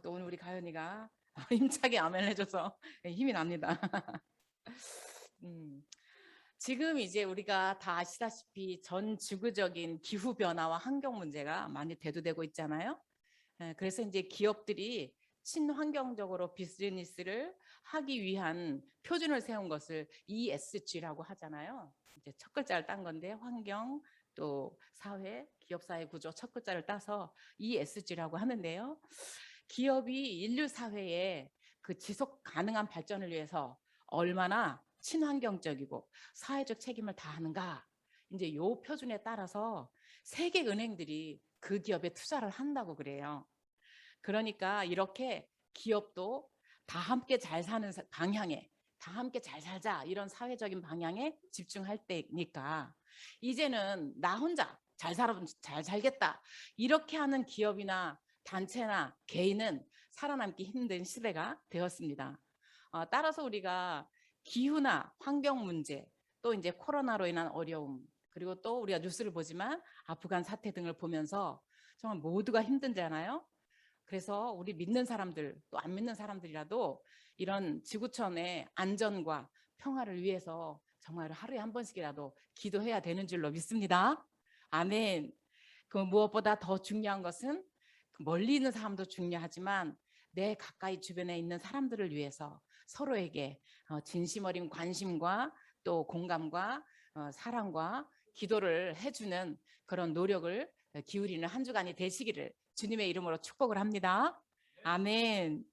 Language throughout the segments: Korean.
또 오늘 우리 가연이가 힘차게 아멘을 해줘서 힘이 납니다. 음, 지금 이제 우리가 다 아시다시피 전 지구적인 기후 변화와 환경 문제가 많이 대두되고 있잖아요. 그래서 이제 기업들이 친환경적으로 비즈니스를 하기 위한 표준을 세운 것을 ESG라고 하잖아요. 이제 첫 글자를 딴 건데 환경 또 사회, 기업 사회 구조 첫 글자를 따서 ESG라고 하는데요. 기업이 인류 사회에 그 지속 가능한 발전을 위해서 얼마나 친환경적이고 사회적 책임을 다하는가, 이제 요 표준에 따라서 세계 은행들이 그 기업에 투자를 한다고 그래요. 그러니까 이렇게 기업도 다 함께 잘 사는 방향에, 다 함께 잘 살자 이런 사회적인 방향에 집중할 때니까 이제는 나 혼자 잘 살아면 잘 살겠다 이렇게 하는 기업이나 단체나 개인은 살아남기 힘든 시대가 되었습니다. 따라서 우리가 기후나 환경 문제, 또 이제 코로나로 인한 어려움, 그리고 또 우리가 뉴스를 보지만 아프간 사태 등을 보면서 정말 모두가 힘들잖아요. 그래서 우리 믿는 사람들, 또 안 믿는 사람들이라도 이런 지구촌의 안전과 평화를 위해서 정말 하루에 한 번씩이라도 기도해야 되는 줄로 믿습니다. 아멘. 그 무엇보다 더 중요한 것은 멀리 있는 사람도 중요하지만 내 가까이 주변에 있는 사람들을 위해서 서로에게 진심 어린 관심과 또 공감과 사랑과 기도를 해주는 그런 노력을 기울이는 한 주간이 되시기를 주님의 이름으로 축복을 합니다. 아멘.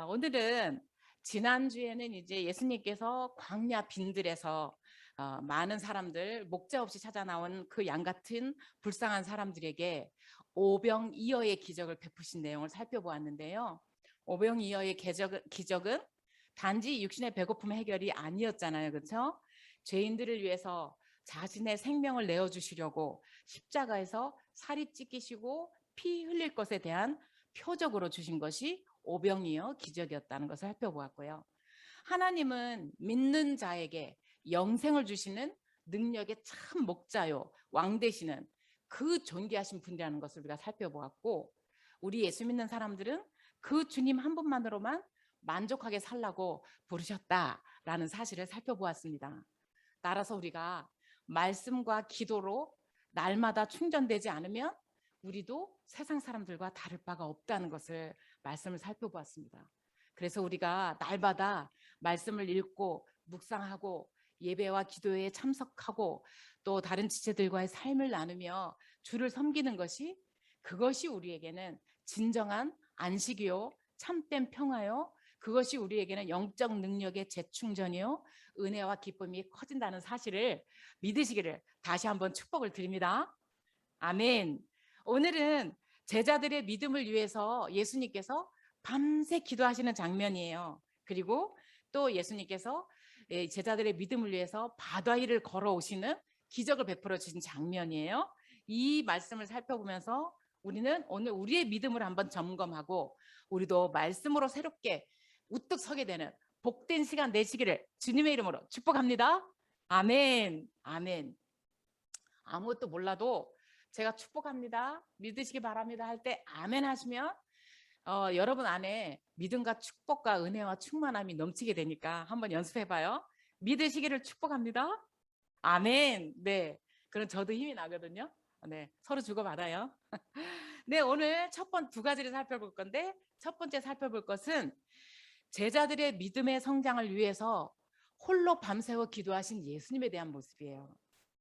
오늘은 지난주에는 이제 예수님께서 광야 빈들에서 많은 사람들 목자 없이 찾아 나온 그 양 같은 불쌍한 사람들에게 오병이어의 기적을 베푸신 내용을 살펴보았는데요. 오병이어의 기적은 단지 육신의 배고픔 해결이 아니었잖아요. 그렇죠? 죄인들을 위해서 자신의 생명을 내어주시려고 십자가에서 살이 찢기시고 피 흘릴 것에 대한 표적으로 주신 것이 오병이어 기적이었다는 것을 살펴보았고요. 하나님은 믿는 자에게 영생을 주시는 능력의 참 목자요, 왕 되시는 그 존귀하신 분이라는 것을 우리가 살펴보았고, 우리 예수 믿는 사람들은 그 주님 한 분만으로만 만족하게 살라고 부르셨다라는 사실을 살펴보았습니다. 따라서 우리가 말씀과 기도로 날마다 충전되지 않으면 우리도 세상 사람들과 다를 바가 없다는 것을 말씀을 살펴보았습니다. 그래서 우리가 날마다 말씀을 읽고 묵상하고 예배와 기도에 참석하고 또 다른 지체들과의 삶을 나누며 주를 섬기는 것이, 그것이 우리에게는 진정한 안식이요 참된 평화요, 그것이 우리에게는 영적 능력의 재충전이요 은혜와 기쁨이 커진다는 사실을 믿으시기를 다시 한번 축복을 드립니다. 아멘. 오늘은 제자들의 믿음을 위해서 예수님께서 밤새 기도하시는 장면이에요. 그리고 또 예수님께서 제자들의 믿음을 위해서 바다 위를 걸어오시는 기적을 베풀어 주신 장면이에요. 이 말씀을 살펴보면서 우리는 오늘 우리의 믿음을 한번 점검하고 우리도 말씀으로 새롭게 우뚝 서게 되는 복된 시간 되시기를 주님의 이름으로 축복합니다. 아멘. 아멘. 아무것도 몰라도 제가 축복합니다, 믿으시기 바랍니다 할 때 아멘 하시면 여러분 안에 믿음과 축복과 은혜와 충만함이 넘치게 되니까 한번 연습해봐요. 믿으시기를 축복합니다. 아멘. 네, 그럼 저도 힘이 나거든요. 네, 서로 주고받아요. 네, 오늘 두 가지를 살펴볼 건데, 첫 번째 살펴볼 것은 제자들의 믿음의 성장을 위해서 홀로 밤새워 기도하신 예수님에 대한 모습이에요.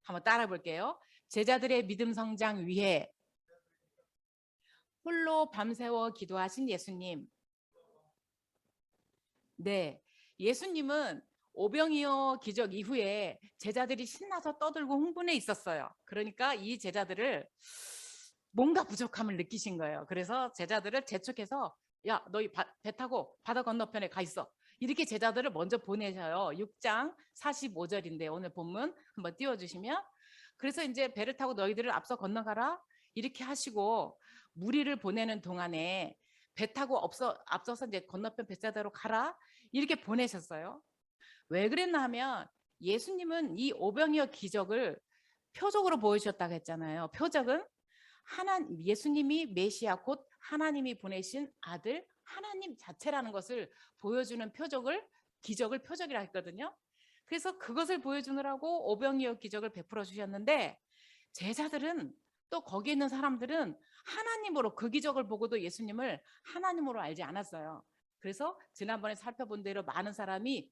한번 따라 볼게요. 제자들의 믿음 성장 위해 홀로 밤새워 기도하신 예수님. 네, 예수님은 오병이어 기적 이후에 제자들이 신나서 떠들고 흥분해 있었어요. 그러니까 이 제자들을 뭔가 부족함을 느끼신 거예요. 그래서 제자들을 재촉해서 야, 너희 배 타고 바다 건너편에 가 있어. 이렇게 제자들을 먼저 보내셔요. 6장 45절인데 오늘 본문 한번 띄워주시면, 그래서 이제 배를 타고 너희들을 앞서 건너가라 이렇게 하시고 무리를 보내는 동안에 배 타고 앞서서 이제 건너편 뱃사대로 가라 이렇게 보내셨어요. 왜 그랬나 하면 예수님은 이 오병이어 기적을 표적으로 보여주셨다고 했잖아요. 표적은 예수님이 메시아 곧 하나님이 보내신 아들 하나님 자체라는 것을 보여주는 기적을 표적이라 했거든요. 그래서 그것을 보여주느라고 오병이어 기적을 베풀어 주셨는데 제자들은 또 거기 있는 사람들은 하나님으로 그 기적을 보고도 예수님을 하나님으로 알지 않았어요. 그래서 지난번에 살펴본 대로 많은 사람이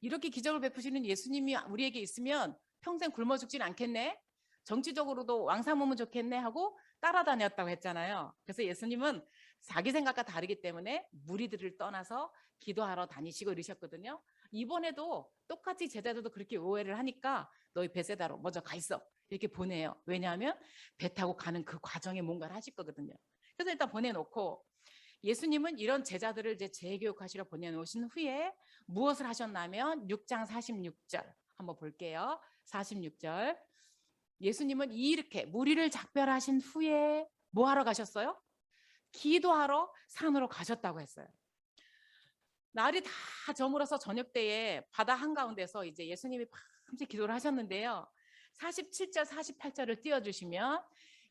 이렇게 기적을 베푸시는 예수님이 우리에게 있으면 평생 굶어 죽진 않겠네. 정치적으로도 왕사모면 좋겠네 하고 따라다녔다고 했잖아요. 그래서 예수님은 자기 생각과 다르기 때문에 무리들을 떠나서 기도하러 다니시고 이러셨거든요. 이번에도 똑같이 제자들도 그렇게 오해를 하니까 너희 베세다로 먼저 가 있어 이렇게 보내요. 왜냐하면 배 타고 가는 그 과정에 뭔가를 하실 거거든요. 그래서 일단 보내놓고 예수님은 이런 제자들을 이제 재교육하시러 보내놓으신 후에 무엇을 하셨냐면 6장 46절 한번 볼게요. 46절 예수님은 이렇게 무리를 작별하신 후에 뭐 하러 가셨어요? 기도하러 산으로 가셨다고 했어요. 날이 다 저물어서 저녁 때에 바다 한가운데서 이제 예수님이 밤새 기도를 하셨는데요. 47절 48절을 띄워주시면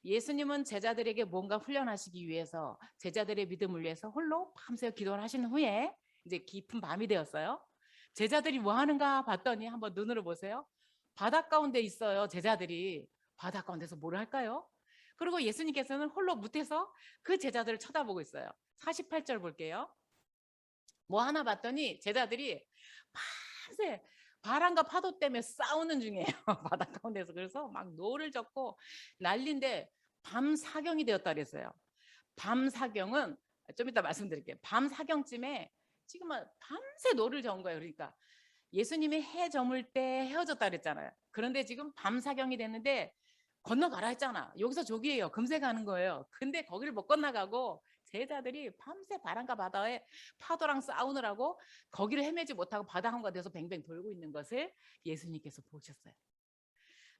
예수님은 제자들에게 뭔가 훈련하시기 위해서 제자들의 믿음을 위해서 홀로 밤새 기도를 하신 후에 이제 깊은 밤이 되었어요. 제자들이 뭐 하는가 봤더니 한번 눈으로 보세요. 바다 가운데 있어요. 제자들이 바다 가운데서 뭘 할까요? 그리고 예수님께서는 홀로 무태서 그 제자들을 쳐다보고 있어요. 48절 볼게요. 뭐 하나 봤더니 제자들이 밤새 바람과 파도 때문에 싸우는 중이에요. 바다 가운데서. 그래서 막 노를 젓고 난리인데 밤 사경이 되었다 그랬어요. 밤 사경은 좀 이따 말씀드릴게요. 밤 사경쯤에 지금 밤새 노를 저은 거예요. 그러니까 예수님이 해 저물 때 헤어졌다 그랬잖아요. 그런데 지금 밤 사경이 됐는데 건너가라 했잖아. 여기서 저기예요. 금세 가는 거예요. 근데 거기를 못 건너가고 제자들이 밤새 바람과 바다에 파도랑 싸우느라고 거기를 헤매지 못하고 바다 한가운데서 뱅뱅 돌고 있는 것을 예수님께서 보셨어요.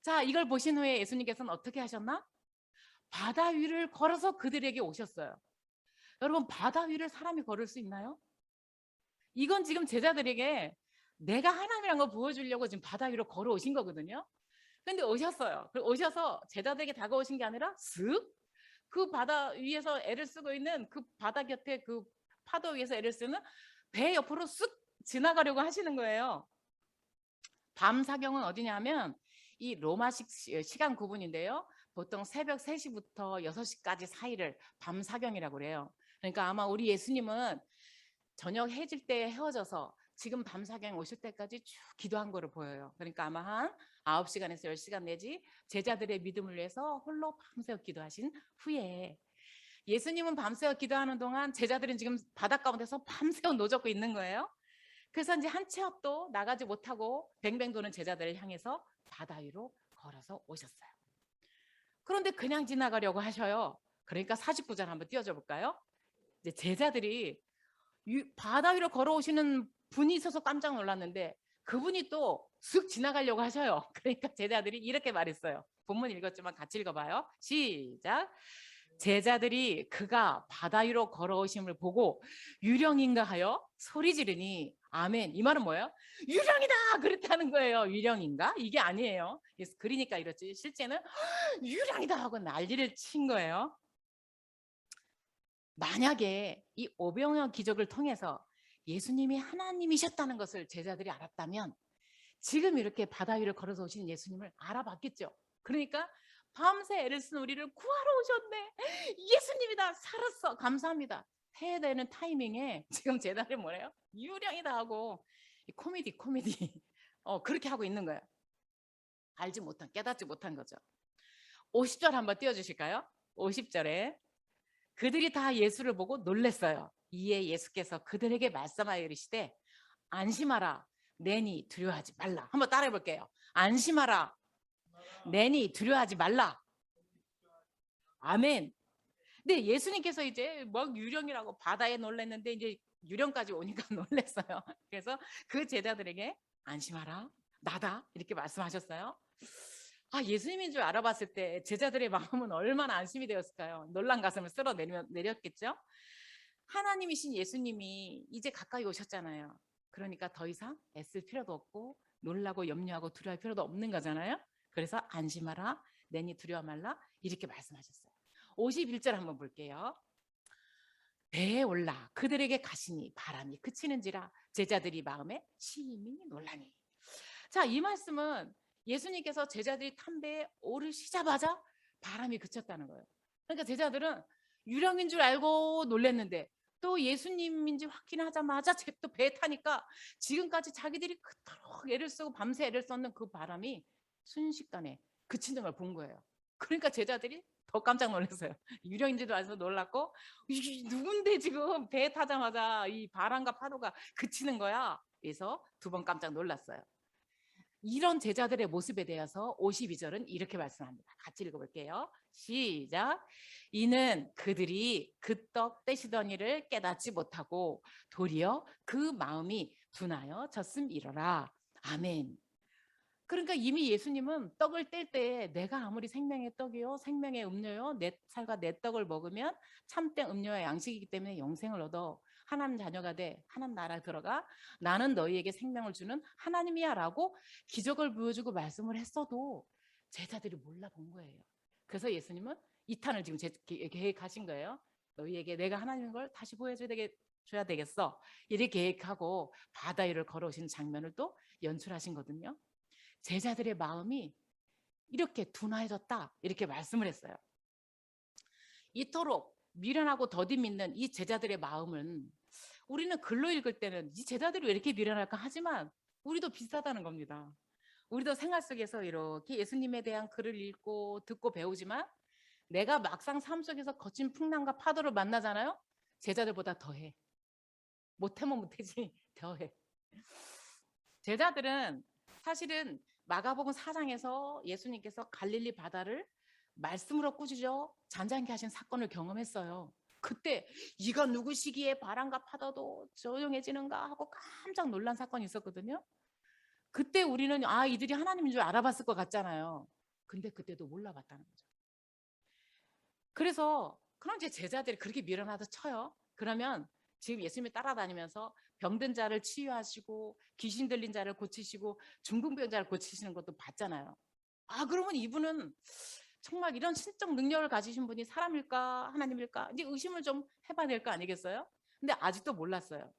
자, 이걸 보신 후에 예수님께서는 어떻게 하셨나? 바다 위를 걸어서 그들에게 오셨어요. 여러분, 바다 위를 사람이 걸을 수 있나요? 이건 지금 제자들에게 내가 하나님이란 걸 보여주려고 지금 바다 위로 걸어오신 거거든요. 근데 오셨어요. 오셔서 제자들에게 다가오신 게 아니라 쓱 그 바다 위에서 애를 쓰고 있는 그 바다 곁에 그 파도 위에서 애를 쓰는 배 옆으로 쓱 지나가려고 하시는 거예요. 밤 사경은 어디냐면 이 로마식 시간 구분인데요. 보통 새벽 3시부터 6시까지 사이를 밤 사경이라고 그래요. 그러니까 아마 우리 예수님은 저녁 해질 때 헤어져서 지금 밤 사경 오실 때까지 쭉 기도한 거로 보여요. 그러니까 아마 한 9시간에서 10시간 내지 제자들의 믿음을 위해서 홀로 밤새워 기도하신 후에 예수님은 밤새워 기도하는 동안 제자들은 지금 바닷 가운데서 밤새워 노젓고 있는 거예요. 그래서 이제 한 치 앞도 나가지 못하고 뱅뱅 도는 제자들을 향해서 바다 위로 걸어서 오셨어요. 그런데 그냥 지나가려고 하셔요. 그러니까 49절 한번 띄워줘 볼까요? 이제 제자들이 바다 위로 걸어오시는 분이 있어서 깜짝 놀랐는데 그분이 또 쓱 지나가려고 하셔요. 그러니까 제자들이 이렇게 말했어요. 본문 읽었지만 같이 읽어봐요. 시작. 제자들이 그가 바다 위로 걸어오심을 보고 유령인가 하여 소리 지르니 아멘. 이 말은 뭐예요? 유령이다 그랬다는 거예요. 유령인가? 이게 아니에요. 그러니까 이렇지. 실제는 유령이다 하고 난리를 친 거예요. 만약에 이 오병이어 기적을 통해서 예수님이 하나님이셨다는 것을 제자들이 알았다면 지금 이렇게 바다 위를 걸어서 오신 예수님을 알아봤겠죠. 그러니까 밤새 애를 쓴 우리를 구하러 오셨네. 예수님이다. 살았어. 감사합니다. 해야 되는 타이밍에 지금 제자들이 뭐래요? 유령이다 하고 코미디 그렇게 하고 있는 거예요. 깨닫지 못한 거죠. 50절 한번 띄워주실까요? 50절에 그들이 다 예수를 보고 놀랐어요. 이에 예수께서 그들에게 말씀하여 이르시되 안심하라 내니 두려워하지 말라. 한번 따라해 볼게요. 안심하라 내니 두려워하지 말라. 아멘. 근데 예수님께서 이제 막 유령이라고 바다에 놀랐는데 이제 유령까지 오니까 놀랐어요. 그래서 그 제자들에게 안심하라 나다 이렇게 말씀하셨어요. 예수님인 줄 알아봤을 때 제자들의 마음은 얼마나 안심이 되었을까요? 놀란 가슴을 쓸어 내렸겠죠? 하나님이신 예수님이 이제 가까이 오셨잖아요. 그러니까 더 이상 애쓸 필요도 없고 놀라고 염려하고 두려워할 필요도 없는 거잖아요. 그래서 안심하라 내니 두려워 말라 이렇게 말씀하셨어요. 51절 한번 볼게요. 배에 올라 그들에게 가시니 바람이 그치는지라 제자들이 마음에 심히 놀라니. 자, 이 말씀은 예수님께서 제자들이 탄 배에 오르시자마자 바람이 그쳤다는 거예요. 그러니까 제자들은 유령인 줄 알고 놀랐는데 또 예수님인지 확인하자마자 또 배에 타니까 지금까지 자기들이 그토록 애를 쓰고 밤새 애를 썼는 그 바람이 순식간에 그치는 걸 본 거예요. 그러니까 제자들이 더 깜짝 놀랐어요. 유령인지도 알아서 놀랐고, 이게 누군데 지금 배에 타자마자 이 바람과 파도가 그치는 거야. 그래서 두 번 깜짝 놀랐어요. 이런 제자들의 모습에 대해서 52절은 이렇게 말씀합니다. 같이 읽어볼게요. 시작. 이는 그들이 그 떡 떼시던 일을 깨닫지 못하고 도리어 그 마음이 둔하여 졌음이러라. 아멘. 그러니까 이미 예수님은 떡을 뗄 때 내가 아무리 생명의 떡이요 생명의 음료요 내 살과 내 떡을 먹으면 참된 음료와 양식이기 때문에 영생을 얻어 하나님 자녀가 돼 하나님 나라에 들어가 나는 너희에게 생명을 주는 하나님이야 라고 기적을 보여주고 말씀을 했어도 제자들이 몰라본 거예요. 그래서 예수님은 2탄을 지금 계획하신 거예요. 너희에게 내가 하나님인 걸 다시 보여줘야 되겠어. 이렇게 계획하고 바다 위를 걸어오시는 장면을 또 연출하신 거거든요. 제자들의 마음이 이렇게 둔화해졌다 이렇게 말씀을 했어요. 이토록 미련하고 더디 믿는 이 제자들의 마음은 우리는 글로 읽을 때는 이 제자들이 왜 이렇게 미련할까 하지만 우리도 비슷하다는 겁니다. 우리도 생활 속에서 이렇게 예수님에 대한 글을 읽고 듣고 배우지만 내가 막상 삶 속에서 거친 풍랑과 파도를 만나잖아요. 제자들보다 더해. 못하면 못하지 더해. 제자들은 사실은 마가복음 4장에서 예수님께서 갈릴리 바다를 말씀으로 꾸짖어 잔잔케 하신 사건을 경험했어요. 그때 이가 누구시기에 바람과 파도도 조용해지는가 하고 깜짝 놀란 사건이 있었거든요. 그때 우리는 이들이 하나님인 줄 알아봤을 것 같잖아요. 근데 그때도 몰라봤다는 거죠. 그래서 그럼 이제 제자들이 그렇게 미련하다 쳐요. 그러면 지금 예수님이 따라다니면서 병든 자를 치유하시고 귀신 들린 자를 고치시고 중풍병자를 고치시는 것도 봤잖아요. 그러면 이분은 정말 이런 신적 능력을 가지신 분이 사람일까 하나님일까 이제 의심을 좀 해봐야 될 거 아니겠어요? 근데 아직도 몰랐어요.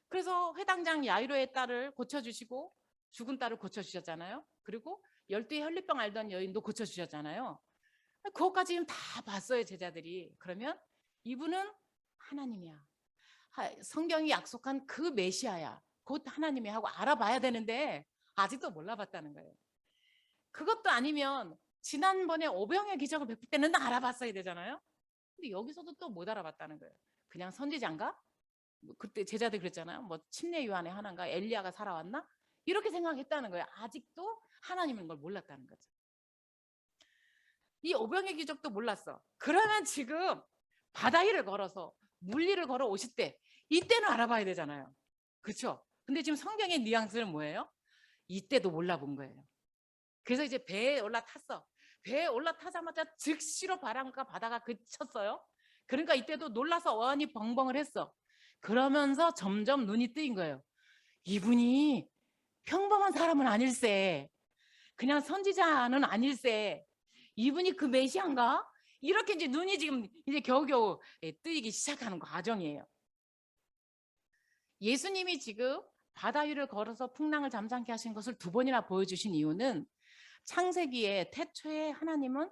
그래서 회당장 야이로의 딸을 고쳐주시고 죽은 딸을 고쳐주셨잖아요. 그리고 12의 혈리병 앓던 여인도 고쳐주셨잖아요. 그것까지 다 봤어요 제자들이. 그러면 이분은 하나님이야. 성경이 약속한 그 메시아야. 곧 하나님이 하고 알아봐야 되는데 아직도 몰라봤다는 거예요. 그것도 아니면 지난번에 오병의 기적을 베풀 때는 알아봤어야 되잖아요. 근데 여기서도 또 못 알아봤다는 거예요. 그냥 선지자인가? 그때 제자들 그랬잖아요. 뭐 침례 요한의 하나인가? 엘리야가 살아왔나? 이렇게 생각했다는 거예요. 아직도 하나님인 걸 몰랐다는 거죠. 이 오병의 기적도 몰랐어. 그러면 지금 바다 위를 걸어서 물리를 걸어 오실 때 이때는 알아봐야 되잖아요. 그렇죠? 근데 지금 성경의 뉘앙스는 뭐예요? 이때도 몰라본 거예요. 그래서 이제 배에 올라탔어. 배에 올라타자마자 즉시로 바람과 바다가 그쳤어요. 그러니까 이때도 놀라서 어안이 벙벙을 했어. 그러면서 점점 눈이 뜨인 거예요. 이분이 평범한 사람은 아닐세. 그냥 선지자는 아닐세. 이분이 그 메시아인가? 이렇게 이제 눈이 지금 이제 겨우겨우 뜨이기 시작하는 과정이에요. 예수님이 지금 바다 위를 걸어서 풍랑을 잠잠케 하신 것을 두 번이나 보여주신 이유는 창세기에 태초에 하나님은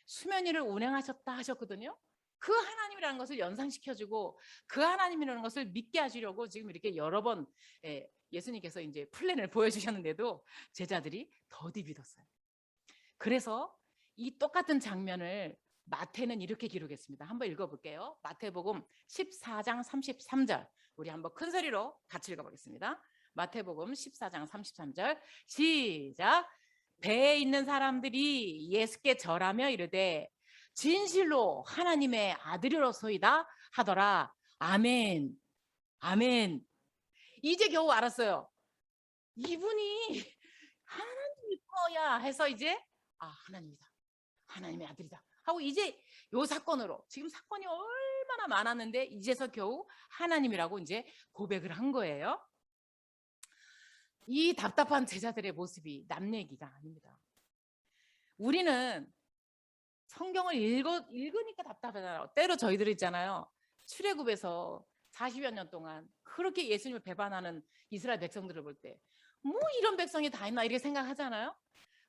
수면 위를 운행하셨다 하셨거든요. 그 하나님이라는 것을 연상시켜주고 그 하나님이라는 것을 믿게 하시려고 지금 이렇게 여러 번 예수님께서 이제 플랜을 보여주셨는데도 제자들이 더디 믿었어요. 그래서 이 똑같은 장면을 마태는 이렇게 기록했습니다. 한번 읽어볼게요. 마태복음 14장 33절. 우리 한번 큰 소리로 같이 읽어보겠습니다. 마태복음 14장 33절 시작. 배에 있는 사람들이 예수께 절하며 이르되 진실로 하나님의 아들이로소이다 하더라. 아멘. 아멘. 이제 겨우 알았어요. 이분이 하나님일 거야 해서 이제 하나님이다. 하나님의 아들이다 하고 이제 요 사건으로 지금 사건이 얼마나 많았는데 이제서 겨우 하나님이라고 이제 고백을 한 거예요. 이 답답한 제자들의 모습이 남 얘기가 아닙니다. 우리는 성경을 읽으니까 답답하잖아요. 때로 저희들 있잖아요. 출애굽에서 40여 년 동안 그렇게 예수님을 배반하는 이스라엘 백성들을 볼 때 뭐 이런 백성이 다 있나 이렇게 생각하잖아요.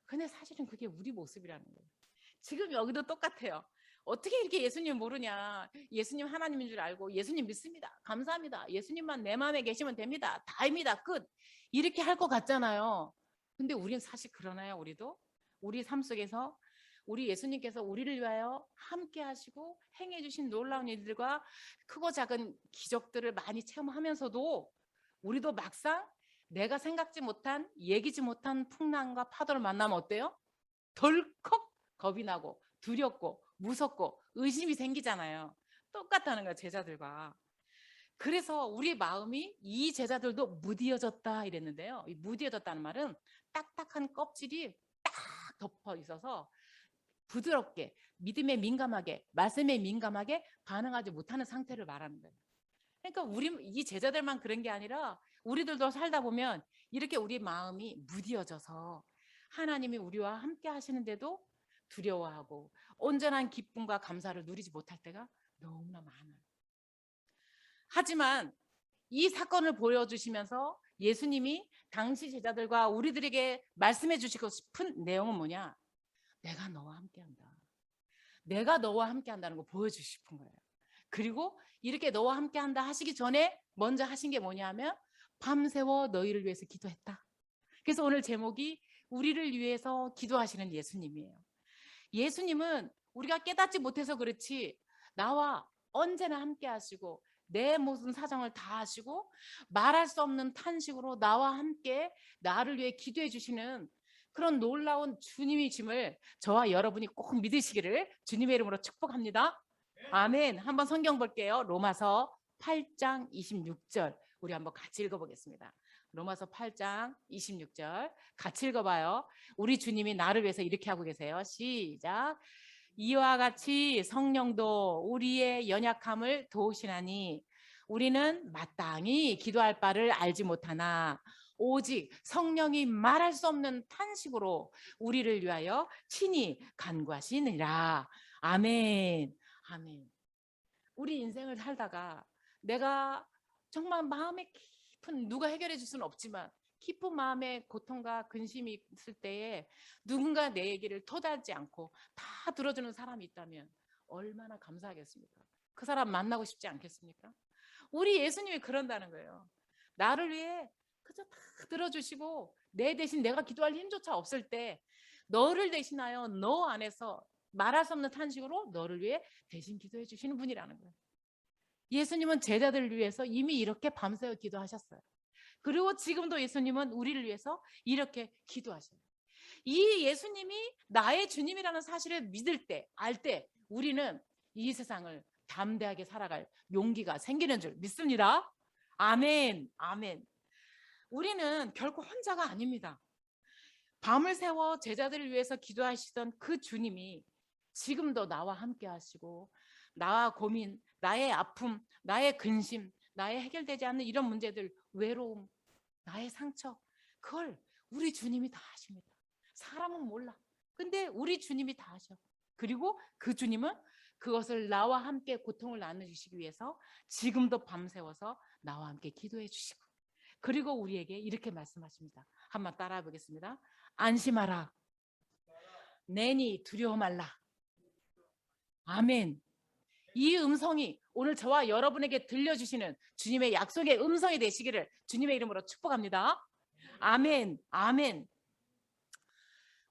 근데 사실은 그게 우리 모습이라는 거예요. 지금 여기도 똑같아요. 어떻게 이렇게 예수님 모르냐. 예수님 하나님인 줄 알고 예수님 믿습니다. 감사합니다. 예수님만 내 마음에 계시면 됩니다. 다입니다. 끝. 이렇게 할 것 같잖아요. 근데 우리는 사실 그러나요? 우리도? 우리 삶 속에서 우리 예수님께서 우리를 위하여 함께 하시고 행해 주신 놀라운 일들과 크고 작은 기적들을 많이 체험하면서도 우리도 막상 내가 생각지 못한 예기치 못한 풍랑과 파도를 만나면 어때요? 덜컥 겁이 나고 두렵고 무섭고 의심이 생기잖아요. 똑같다는 거예요, 제자들과. 그래서 우리 마음이 이 제자들도 무디어졌다 이랬는데요. 이 무디어졌다는 말은 딱딱한 껍질이 딱 덮어 있어서 부드럽게 믿음에 민감하게 말씀에 민감하게 반응하지 못하는 상태를 말하는 거예요. 그러니까 우리 이 제자들만 그런 게 아니라 우리들도 살다 보면 이렇게 우리 마음이 무디어져서 하나님이 우리와 함께 하시는데도 두려워하고 온전한 기쁨과 감사를 누리지 못할 때가 너무나 많아요. 하지만 이 사건을 보여주시면서 예수님이 당시 제자들과 우리들에게 말씀해 주시고 싶은 내용은 뭐냐? 내가 너와 함께한다. 내가 너와 함께한다는 거 보여주고 싶은 거예요. 그리고 이렇게 너와 함께한다 하시기 전에 먼저 하신 게 뭐냐면 밤새워 너희를 위해서 기도했다. 그래서 오늘 제목이 우리를 위해서 기도하시는 예수님이에요. 예수님은 우리가 깨닫지 못해서 그렇지 나와 언제나 함께 하시고 내 모든 사정을 다 하시고 말할 수 없는 탄식으로 나와 함께 나를 위해 기도해 주시는 그런 놀라운 주님이심을 저와 여러분이 꼭 믿으시기를 주님의 이름으로 축복합니다. 아멘. 한번 성경 볼게요. 로마서 8장 26절 우리 한번 같이 읽어보겠습니다. 로마서 8장 26절 같이 읽어봐요. 우리 주님이 나를 위해서 이렇게 하고 계세요. 시작. 이와 같이 성령도 우리의 연약함을 도우시나니 우리는 마땅히 기도할 바를 알지 못하나 오직 성령이 말할 수 없는 탄식으로 우리를 위하여 친히 간구하시느니라. 아멘. 아멘. 우리 인생을 살다가 내가 정말 마음에 깊은 누가 해결해 줄 수는 없지만 깊은 마음의 고통과 근심이 있을 때에 누군가 내 얘기를 토달지 않고 다 들어주는 사람이 있다면 얼마나 감사하겠습니까? 그 사람 만나고 싶지 않겠습니까? 우리 예수님이 그런다는 거예요. 나를 위해 그저 다 들어주시고 내 대신 내가 기도할 힘조차 없을 때 너를 대신하여 너 안에서 말할 수 없는 탄식으로 너를 위해 대신 기도해 주시는 분이라는 거예요. 예수님은 제자들을 위해서 이미 이렇게 밤새워 기도하셨어요. 그리고 지금도 예수님은 우리를 위해서 이렇게 기도하셔요. 이 예수님이 나의 주님이라는 사실을 믿을 때, 알 때 우리는 이 세상을 담대하게 살아갈 용기가 생기는 줄 믿습니다. 아멘, 아멘. 우리는 결코 혼자가 아닙니다. 밤을 새워 제자들을 위해서 기도하시던 그 주님이 지금도 나와 함께 하시고 나와 고민, 나의 아픔, 나의 근심, 나의 해결되지 않는 이런 문제들, 외로움, 나의 상처 그걸 우리 주님이 다 하십니다. 사람은 몰라. 근데 우리 주님이 다 하셔. 그리고 그 주님은 그것을 나와 함께 고통을 나눠주시기 위해서 지금도 밤새워서 나와 함께 기도해 주시고 그리고 우리에게 이렇게 말씀하십니다. 한번 따라해 보겠습니다. 안심하라. 내니 두려워 말라. 아멘. 이 음성이 오늘 저와 여러분에게 들려주시는 주님의 약속의 음성이 되시기를 주님의 이름으로 축복합니다. 아멘, 아멘.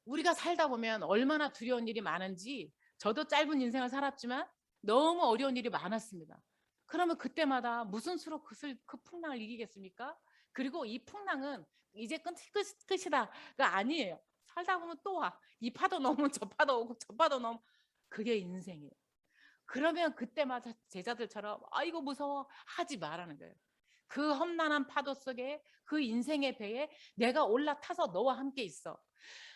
우리가 살다 보면 얼마나 두려운 일이 많은지 저도 짧은 인생을 살았지만 너무 어려운 일이 많았습니다. 그러면 그때마다 무슨 수로 그 풍랑을 이기겠습니까? 그리고 이 풍랑은 이제 끝이다가 아니에요. 살다 보면 또 와. 이 파도 넘으면 저 파도 오고 저 파도 넘으면 그게 인생이에요. 그러면 그때마다 제자들처럼 아이고 무서워 하지 말라는 거예요. 그 험난한 파도 속에 그 인생의 배에 내가 올라타서 너와 함께 있어.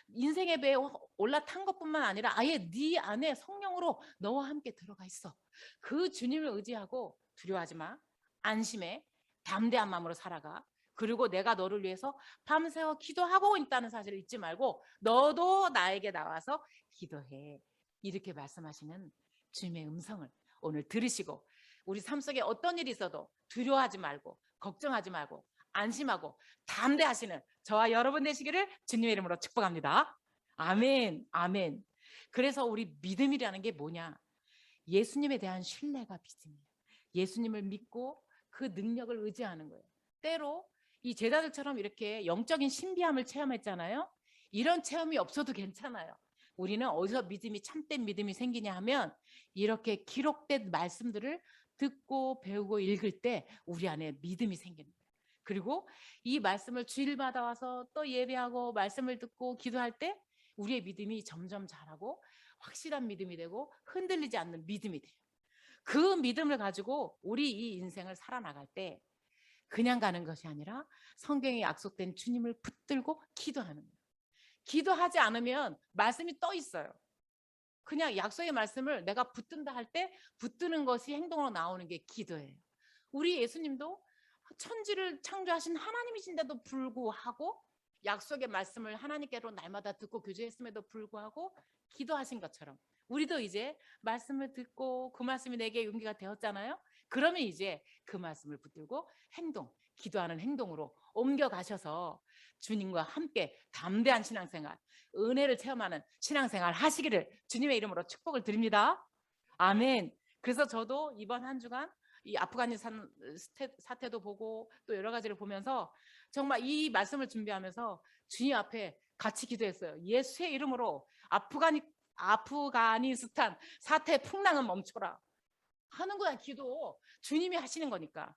인생의 배에 올라탄 것뿐만 아니라 아예 네 안에 성령으로 너와 함께 들어가 있어. 그 주님을 의지하고 두려워하지 마. 안심해. 담대한 마음으로 살아가. 그리고 내가 너를 위해서 밤새워 기도하고 있다는 사실을 잊지 말고 너도 나에게 나와서 기도해. 이렇게 말씀하시는 주님의 음성을 오늘 들으시고 우리 삶 속에 어떤 일이 있어도 두려워하지 말고 걱정하지 말고 안심하고 담대하시는 저와 여러분 되시기를 주님의 이름으로 축복합니다. 아멘, 아멘. 그래서 우리 믿음이라는 게 뭐냐? 예수님에 대한 신뢰가 믿음이에요. 예수님을 믿고 그 능력을 의지하는 거예요. 때로 이 제자들처럼 이렇게 영적인 신비함을 체험했잖아요. 이런 체험이 없어도 괜찮아요. 우리는 어디서 믿음이 참된 믿음이 생기냐 하면 이렇게 기록된 말씀들을 듣고 배우고 읽을 때 우리 안에 믿음이 생기는 거예요. 그리고 이 말씀을 주일마다 와서 또 예배하고 말씀을 듣고 기도할 때 우리의 믿음이 점점 자라고 확실한 믿음이 되고 흔들리지 않는 믿음이 돼요. 그 믿음을 가지고 우리 이 인생을 살아나갈 때 그냥 가는 것이 아니라 성경에 약속된 주님을 붙들고 기도하는 거예요. 기도하지 않으면 말씀이 떠 있어요. 그냥 약속의 말씀을 내가 붙든다 할 때 붙드는 것이 행동으로 나오는 게 기도예요. 우리 예수님도 천지를 창조하신 하나님이신데도 불구하고 약속의 말씀을 하나님께로 날마다 듣고 교제했음에도 불구하고 기도하신 것처럼 우리도 이제 말씀을 듣고 그 말씀이 내게 용기가 되었잖아요. 그러면 이제 그 말씀을 붙들고 행동, 기도하는 행동으로 옮겨가셔서 주님과 함께 담대한 신앙생활, 은혜를 체험하는 신앙생활 하시기를 주님의 이름으로 축복을 드립니다. 아멘. 그래서 저도 이번 한 주간 이 아프가니스탄 사태도 보고 또 여러 가지를 보면서 정말 이 말씀을 준비하면서 주님 앞에 같이 기도했어요. 예수의 이름으로 아프가니스탄 사태 풍랑은 멈춰라 하는 거야. 기도 주님이 하시는 거니까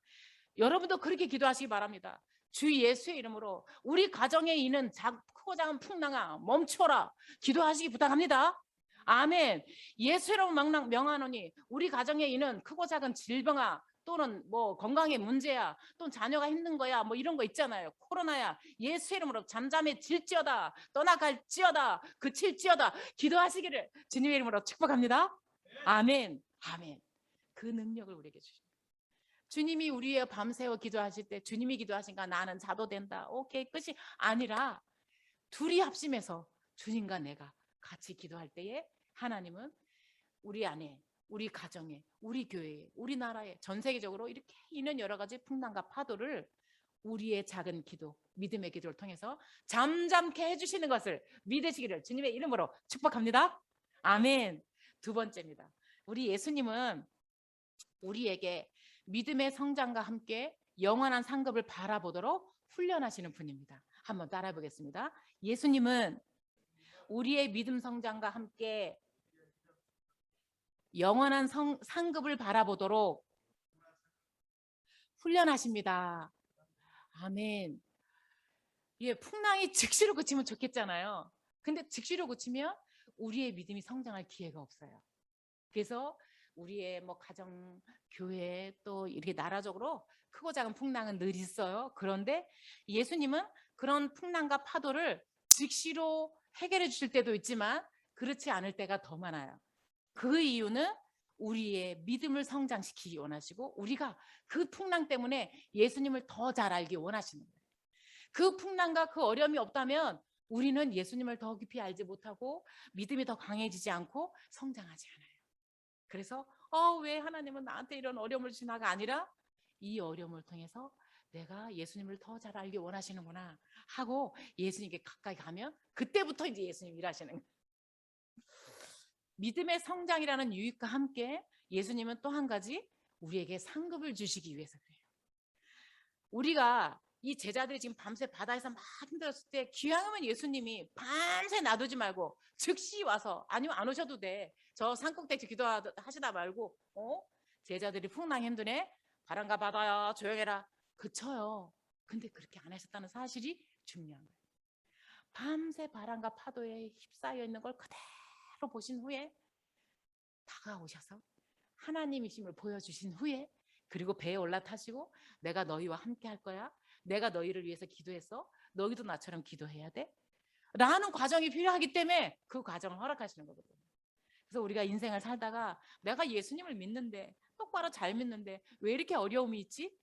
여러분도 그렇게 기도하시기 바랍니다. 주 예수의 이름으로 우리 가정에 있는 크고 작은 풍랑아 멈춰라 기도하시기 부탁합니다. 아멘. 예수의 이름 명하노니 우리 가정에 있는 크고 작은 질병아 또는 뭐 건강의 문제야 또는 자녀가 힘든 거야 뭐 이런 거 있잖아요. 코로나야 예수의 이름으로 잠잠해질지어다 떠나갈지어다 그칠지어다 기도하시기를 주님의 이름으로 축복합니다. 아멘. 아멘. 그 능력을 우리에게 주십니다. 주님이 우리의 밤새워 기도하실 때 주님이 기도하신가 나는 자도 된다 오케이 끝이 아니라 둘이 합심해서 주님과 내가 같이 기도할 때에 하나님은 우리 안에 우리 가정에 우리 교회에 우리나라에 전 세계적으로 이렇게 있는 여러 가지 풍랑과 파도를 우리의 작은 기도 믿음의 기도를 통해서 잠잠케 해주시는 것을 믿으시기를 주님의 이름으로 축복합니다. 아멘. 두 번째입니다. 우리 예수님은 우리에게 믿음의 성장과 함께 영원한 상급을 바라보도록 훈련하시는 분입니다. 한번 따라해 보겠습니다. 예수님은 우리의 믿음 성장과 함께 영원한 상급을 바라보도록 훈련하십니다. 아멘. 예, 풍랑이 즉시로 그치면 좋겠잖아요. 근데 즉시로 그치면 우리의 믿음이 성장할 기회가 없어요. 그래서 우리의 뭐 가정, 교회 또 이렇게 나라적으로 크고 작은 풍랑은 늘 있어요. 그런데 예수님은 그런 풍랑과 파도를 즉시로 해결해 주실 때도 있지만 그렇지 않을 때가 더 많아요. 그 이유는 우리의 믿음을 성장시키기 원하시고 우리가 그 풍랑 때문에 예수님을 더 잘 알기 원하시는 거예요. 그 풍랑과 그 어려움이 없다면 우리는 예수님을 더 깊이 알지 못하고 믿음이 더 강해지지 않고 성장하지 않아요. 그래서 왜 하나님은 나한테 이런 어려움을 주시나가 아니라 이 어려움을 통해서 내가 예수님을 더 잘 알기 원하시는구나 하고 예수님께 가까이 가면 그때부터 이제 예수님 일하시는 거예요. 믿음의 성장이라는 유익과 함께 예수님은 또 한 가지 우리에게 상급을 주시기 위해서 그래요. 우리가 이 제자들이 지금 밤새 바다에서 막 힘들었을 때 기왕이면 예수님이 밤새 놔두지 말고 즉시 와서 아니면 안 오셔도 돼. 저 산꼭대기 기도하시다 말고 제자들이 풍랑 힘드네. 바람과 바다야 조용해라. 그쳐요. 근데 그렇게 안 하셨다는 사실이 중요한 거예요. 밤새 바람과 파도에 휩싸여 있는 걸 그대로 보신 후에 다가오셔서 하나님이심을 보여주신 후에 그리고 배에 올라타시고 내가 너희와 함께 할 거야. 내가 너희를 위해서 기도했어. 너희도 나처럼 기도해야 돼. 라는 과정이 필요하기 때문에 그 과정을 허락하시는 거거든요. 그래서 우리가 인생을 살다가 내가 예수님을 믿는데 똑바로 잘 믿는데 왜 이렇게 어려움이 있지?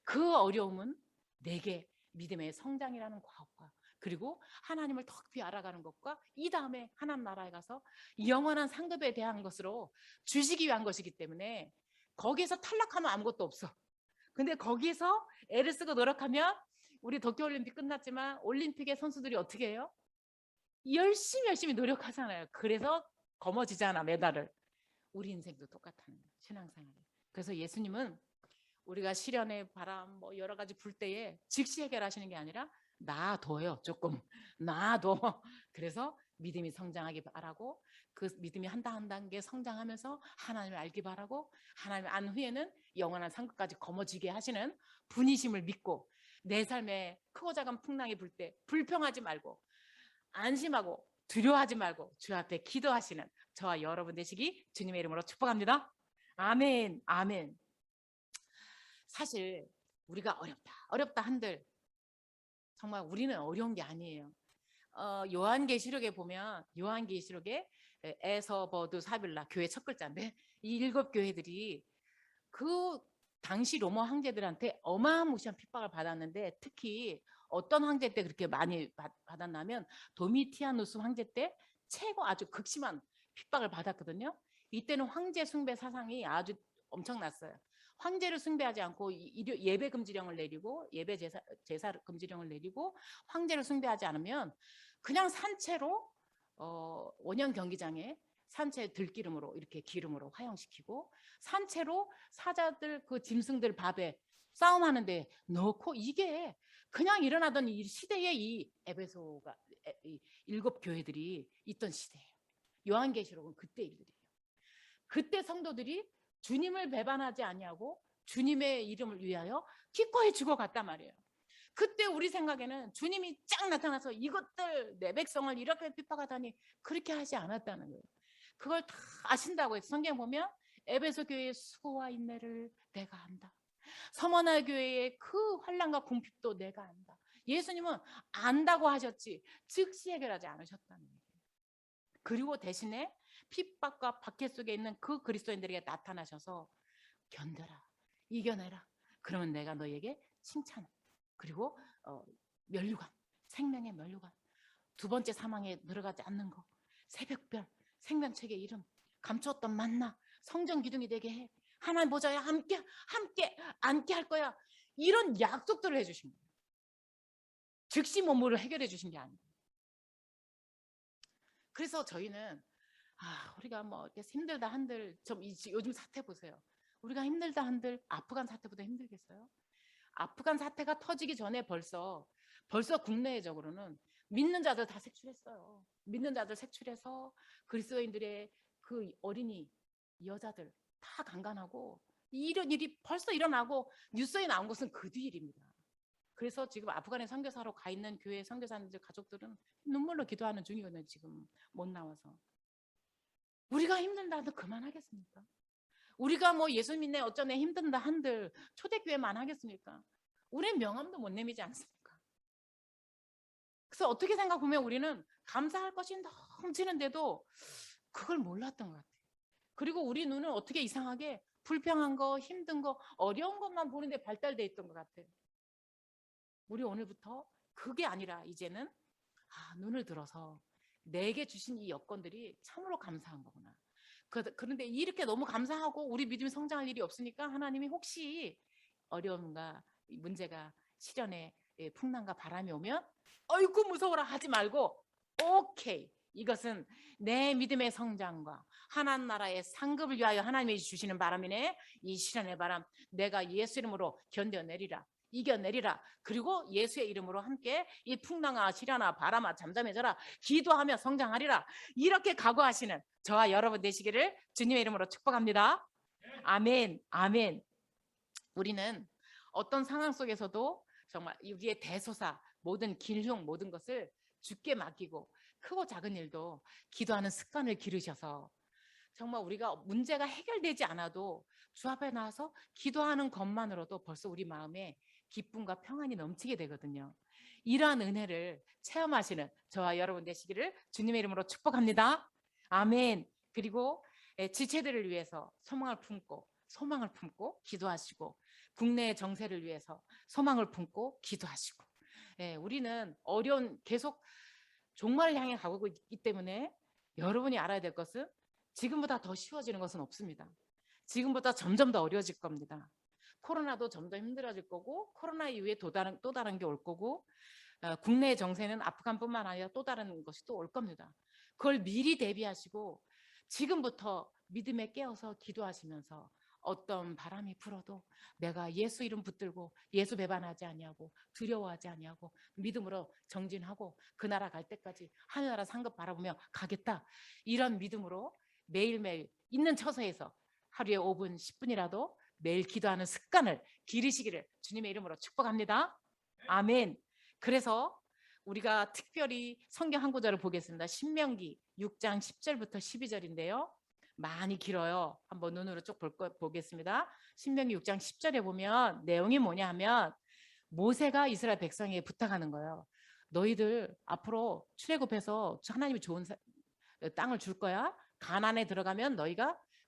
그 어려움은 내게 믿음의 성장이라는 과업과 그리고 하나님을 더 깊이 알아가는 것과 이 다음에 하나님 나라에 가서 영원한 상급에 대한 것으로 주시기 위한 것이기 때문에 거기에서 탈락하면 아무것도 없어. 근데 거기서 애를 쓰고 노력하면 우리 도쿄올림픽 끝났지만 올림픽의 선수들이 어떻게 해요? 열심히 노력하잖아요. 그래서 거머쥐잖아, 메달을. 우리 인생도 똑같다는 거예요. 신앙생활. 그래서 예수님은 우리가 시련의 바람 뭐 여러 가지 불 때에 즉시 해결하시는 게 아니라 놔둬요. 조금 놔둬. 그래서 믿음이 성장하기 바라고, 그 믿음이 한 단계 성장하면서 하나님을 알기 바라고, 하나님을 안 후에는 영원한 상급까지 거머쥐게 하시는 분이심을 믿고, 내 삶에 크고 작은 풍랑이 불 때 불평하지 말고 안심하고 두려워하지 말고 주 앞에 기도하시는 저와 여러분 되시기 주님의 이름으로 축복합니다. 아멘. 아멘. 사실 우리가 어렵다 한들 정말 우리는 어려운 게 아니에요. 요한계시록에 보면, 요한계시록에 에서버두 사빌라, 교회 첫 글자인데 이 7교회들이 그 당시 로마 황제들한테 어마무시한 핍박을 받았는데, 특히 어떤 황제 때 그렇게 많이 받았냐면 도미티아누스 황제 때 최고 아주 극심한 핍박을 받았거든요. 이때는 황제 숭배 사상이 아주 엄청났어요. 황제를 숭배하지 않고 예배 금지령을 내리고, 예배 제사 금지령을 내리고, 황제를 숭배하지 않으면 그냥 산채로 원형 경기장에 산채 들기름으로 이렇게 기름으로 화형시키고, 산채로 사자들 그 짐승들 밥에 싸움하는데 넣고, 이게 그냥 일어나던 이 시대에 이 에베소가 이 7교회들이 있던 시대예요. 요한계시록은 그때 일들이에요. 그때 성도들이 주님을 배반하지 아니하고 주님의 이름을 위하여 기꺼이 죽어갔단 말이에요. 그때 우리 생각에는 주님이 쫙 나타나서 이것들 내 백성을 이렇게 핍박하다니, 그렇게 하지 않았다는 거예요. 그걸 다 아신다고 해서 성경 보면 에베소 교회의 수고와 인내를 내가 안다. 서머나 교회의 그 환난과 궁핍도 내가 안다. 예수님은 안다고 하셨지 즉시 해결하지 않으셨다는 거예요. 그리고 대신에 핍박과 박해 속에 있는 그 그리스도인들에게 나타나셔서 견뎌라, 이겨내라. 그러면 내가 너에게 칭찬, 그리고 면류관, 생명의 면류관, 두 번째 사망에 들어가지 않는 거, 새벽별, 생명책의 이름, 감추었던 만나, 성전 기둥이 되게 해, 하나님 보좌에 함께 앉게 할 거야. 이런 약속들을 해주신 거예요. 즉시 뭐를 해결해 주신 게 아니에요. 그래서 저희는 우리가 뭐 이렇게 힘들다 한들, 좀 요즘 사태 보세요. 우리가 힘들다 한들 아프간 사태보다 힘들겠어요? 아프간 사태가 터지기 전에 벌써 국내적으로는 믿는 자들 다 색출했어요. 믿는 자들 색출해서 그리스도인들의 그 어린이 여자들 다 강간하고, 이런 일이 벌써 일어나고 뉴스에 나온 것은 그 뒤일입니다. 그래서 지금 아프간에 선교사로 가 있는 교회 선교사님들 가족들은 눈물로 기도하는 중이거든요. 지금 못 나와서. 우리가 힘든다 한들 그만하겠습니까? 우리가 뭐 예수 믿네 어쩌네 힘든다 한들 초대교회만 하겠습니까? 우리는 명함도 못 내미지 않습니까? 그래서 어떻게 생각하면 우리는 감사할 것이 넘치는데도 그걸 몰랐던 것 같아요. 그리고 우리 눈은 어떻게 이상하게 불평한 거, 힘든 거, 어려운 것만 보는데 발달돼 있던 것 같아요. 우리 오늘부터 그게 아니라 이제는 눈을 들어서 내게 주신 이 여건들이 참으로 감사한 거구나. 그런데 이렇게 너무 감사하고 우리 믿음이 성장할 일이 없으니까 하나님이 혹시 어려움과 문제가, 시련에 풍랑과 바람이 오면 어이구 무서워라 하지 말고, 오케이, 이것은 내 믿음의 성장과 하나님 나라의 상급을 위하여 하나님이 주시는 바람이네. 이 시련의 바람 내가 예수 이름으로 견뎌내리라, 이겨내리라. 그리고 예수의 이름으로 함께 이 풍랑아 시련아 바람아 잠잠해져라, 기도하며 성장하리라. 이렇게 각오하시는 저와 여러분 되시기를 주님의 이름으로 축복합니다. 아멘. 아멘. 우리는 어떤 상황 속에서도 정말 우리의 대소사, 모든 길흉, 모든 것을 주께 맡기고, 크고 작은 일도 기도하는 습관을 기르셔서 정말 우리가 문제가 해결되지 않아도 주 앞에 나와서 기도하는 것만으로도 벌써 우리 마음에 기쁨과 평안이 넘치게 되거든요. 이러한 은혜를 체험하시는 저와 여러분 되시기를 주님의 이름으로 축복합니다. 아멘. 그리고 지체들을 위해서 소망을 품고 기도하시고, 국내의 정세를 위해서 소망을 품고 기도하시고, 우리는 어려운 계속 종말을 향해 가고 있기 때문에 여러분이 알아야 될 것은 지금보다 더 쉬워지는 것은 없습니다. 지금보다 점점 더 어려워질 겁니다. 코로나도 점점 힘들어질 거고 코로나 이후에 또 다른 게 올 거고 국내 정세는 아프간뿐만 아니라 또 다른 것이 또 올 겁니다. 그걸 미리 대비하시고 지금부터 믿음에 깨어서 기도하시면서 어떤 바람이 불어도 내가 예수 이름 붙들고 예수 배반하지 아니하고 두려워하지 아니하고 믿음으로 정진하고 그 나라 갈 때까지 하늘나라 상급 바라보며 가겠다. 이런 믿음으로 매일매일 있는 처소에서 하루에 5분 10분이라도 매일 기도하는 습관을 기르시기를 주님의 이름으로 축복합니다. 아멘. 그래서 우리가 특별히 성경 한 구절을 보겠습니다. 신명기 6장 10절부터 12절인데요. 많이 길어요. 한번 눈으로 쭉 보겠습니다. 신명기 6장 10절에 보면 내용이 뭐냐 하면 모세가 이스라엘 백성에게 부탁하는 거예요. 너희들 앞으로 출애굽해서 하나님이 좋은 땅을 줄 거야. 가나안에 들어가면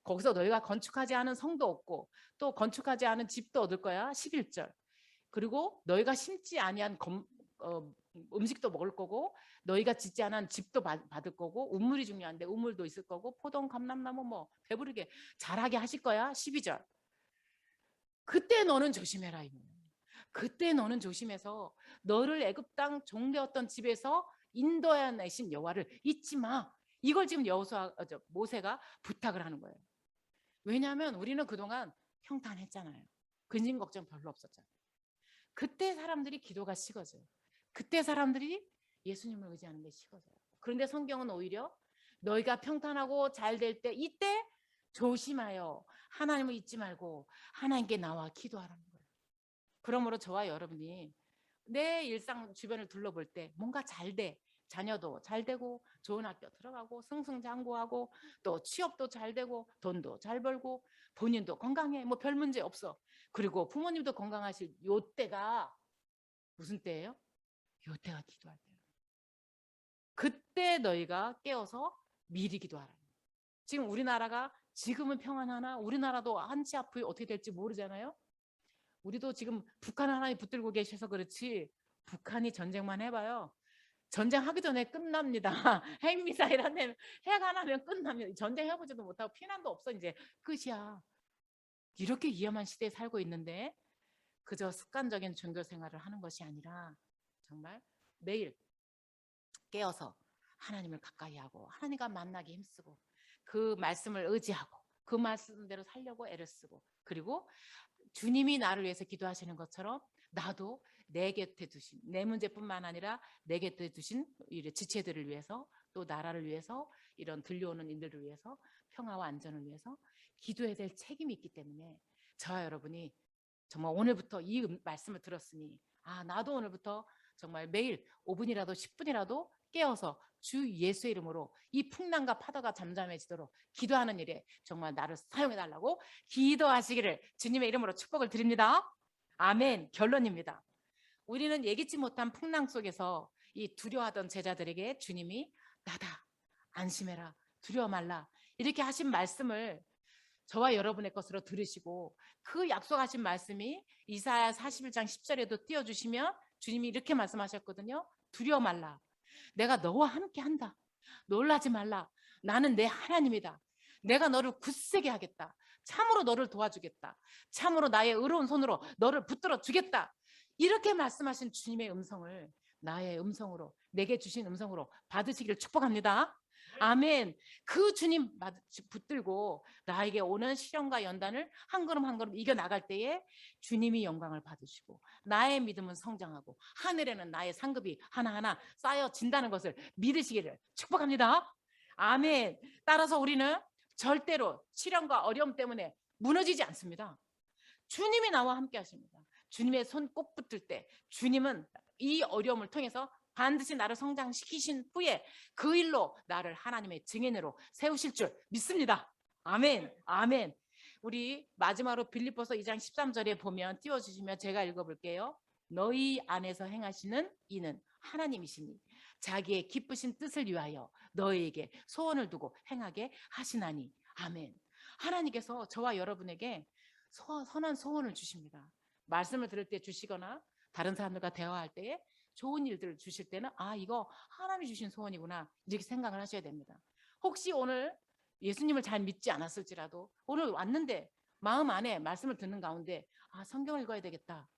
거기서 너희가 건축하지 않은 성도 얻고 또 건축하지 않은 집도 얻을 거야. 11절. 그리고 너희가 심지 아니한 음식도 먹을 거고 너희가 짓지 않은 집도 받을 거고 우물이 중요한데 우물도 있을 거고 포동 감람나무 뭐 배부르게 자라게 하실 거야. 12절. 그때 너는 조심해라. 그때 너는 조심해서 너를 애굽 땅 종되었던 집에서 인도해내신 여호와를 잊지 마. 이걸 지금 모세가 부탁을 하는 거예요. 왜냐하면 우리는 그동안 평탄했잖아요. 근심 걱정 별로 없었잖아요. 그때 사람들이 기도가 식어져요. 그때 사람들이 예수님을 의지하는 게 식어져요. 그런데 성경은 오히려 너희가 평탄하고 잘 될 때 이때 조심하여 하나님을 잊지 말고 하나님께 나와 기도하라는 거예요. 그러므로 저와 여러분이 내 일상 주변을 둘러볼 때 뭔가 잘 돼. 자녀도 잘 되고 좋은 학교 들어가고 승승장구하고 또 취업도 잘 되고 돈도 잘 벌고 본인도 건강해. 뭐 별 문제 없어. 그리고 부모님도 건강하실 요 때가 무슨 때예요? 요 때가 기도할 때예요. 그때 너희가 깨어서 미리 기도하라. 지금 우리나라가 지금은 평안하나 우리나라도 한치 앞이 어떻게 될지 모르잖아요. 우리도 지금 북한 하나님 붙들고 계셔서 그렇지 북한이 전쟁만 해봐요. 전쟁하기 전에 끝납니다. 핵미사일 하면 핵 하나면 끝납니다. 전쟁 해보지도 못하고 피난도 없어. 이제 끝이야. 이렇게 위험한 시대에 살고 있는데 그저 습관적인 종교 생활을 하는 것이 아니라 정말 매일 깨어서 하나님을 가까이 하고 하나님과 만나기 힘쓰고 그 말씀을 의지하고 그 말씀대로 살려고 애를 쓰고 그리고 주님이 나를 위해서 기도하시는 것처럼 나도 내 곁에 두신 내 문제뿐만 아니라 내 곁에 두신 지체들을 위해서 또 나라를 위해서 이런 들려오는 인들을 위해서 평화와 안전을 위해서 기도해야 될 책임이 있기 때문에 저와 여러분이 정말 오늘부터 이 말씀을 들었으니 나도 오늘부터 정말 매일 5분이라도 10분이라도 깨어서 주 예수의 이름으로 이 풍랑과 파도가 잠잠해지도록 기도하는 일에 정말 나를 사용해달라고 기도하시기를 주님의 이름으로 축복을 드립니다. 아멘. 결론입니다. 우리는 예기치 못한 풍랑 속에서 이 두려워하던 제자들에게 주님이 나다 안심해라 두려워 말라 이렇게 하신 말씀을 저와 여러분의 것으로 들으시고 그 약속하신 말씀이 이사야 41장 10절에도 띄워주시면 주님이 이렇게 말씀하셨거든요. 두려워 말라. 내가 너와 함께 한다. 놀라지 말라. 나는 내 하나님이다. 내가 너를 굳세게 하겠다. 참으로 너를 도와주겠다. 참으로 나의 의로운 손으로 너를 붙들어 주겠다. 이렇게 말씀하신 주님의 음성을 나의 음성으로 내게 주신 음성으로 받으시기를 축복합니다. 아멘. 그 주님 붙들고 나에게 오는 시련과 연단을 한 걸음 한 걸음 이겨나갈 때에 주님이 영광을 받으시고 나의 믿음은 성장하고 하늘에는 나의 상급이 하나하나 쌓여진다는 것을 믿으시기를 축복합니다. 아멘. 따라서 우리는 절대로 시련과 어려움 때문에 무너지지 않습니다. 주님이 나와 함께 하십니다. 주님의 손 꼭 붙들 때 주님은 이 어려움을 통해서 반드시 나를 성장시키신 후에 그 일로 나를 하나님의 증인으로 세우실 줄 믿습니다. 아멘. 아멘. 우리 마지막으로 빌립보서 2장 13절에 보면 띄워주시면 제가 읽어볼게요. 너희 안에서 행하시는 이는 하나님이시니 자기의 기쁘신 뜻을 위하여 너희에게 소원을 두고 행하게 하시나니. 아멘. 하나님께서 저와 여러분에게 선한 소원을 주십니다. 말씀을 들을 때 주시거나 다른 사람들과 대화할 때에 좋은 일들을 주실 때는 이거 하나님이 주신 소원이구나 이렇게 생각을 하셔야 됩니다. 혹시 오늘 예수님을 잘 믿지 않았을지라도 오늘 왔는데 마음 안에 말씀을 듣는 가운데 아, 성경을 읽어야 되겠다.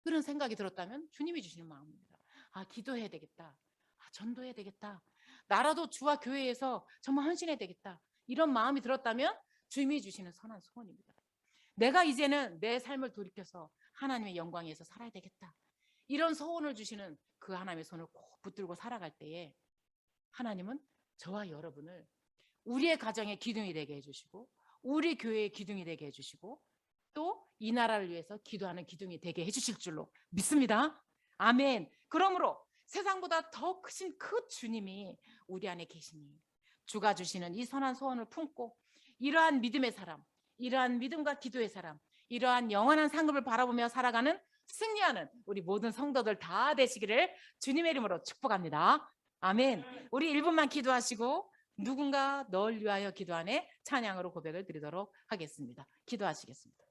그런 생각이 들었다면 주님이 주시는 마음입니다. 아, 기도해야 되겠다. 아, 전도해야 되겠다. 나라도 주와 교회에서 정말 헌신해야 되겠다. 이런 마음이 들었다면 주님이 주시는 선한 소원입니다. 내가 이제는 내 삶을 돌이켜서 하나님의 영광에서 살아야 되겠다. 이런 소원을 주시는 그 하나님의 손을 꼭 붙들고 살아갈 때에 하나님은 저와 여러분을 우리의 가정의 기둥이 되게 해주시고 우리 교회의 기둥이 되게 해주시고 또 이 나라를 위해서 기도하는 기둥이 되게 해주실 줄로 믿습니다. 아멘. 그러므로 세상보다 더 크신 그 주님이 우리 안에 계시니 주가 주시는 이 선한 소원을 품고 이러한 믿음의 사람, 이러한 믿음과 기도의 사람, 이러한 영원한 상급을 바라보며 살아가는 승리하는 우리 모든 성도들 다 되시기를 주님의 이름으로 축복합니다. 아멘. 우리 1분만 기도하시고 누군가 널 위하여 기도하네 찬양으로 고백을 드리도록 하겠습니다. 기도하시겠습니다.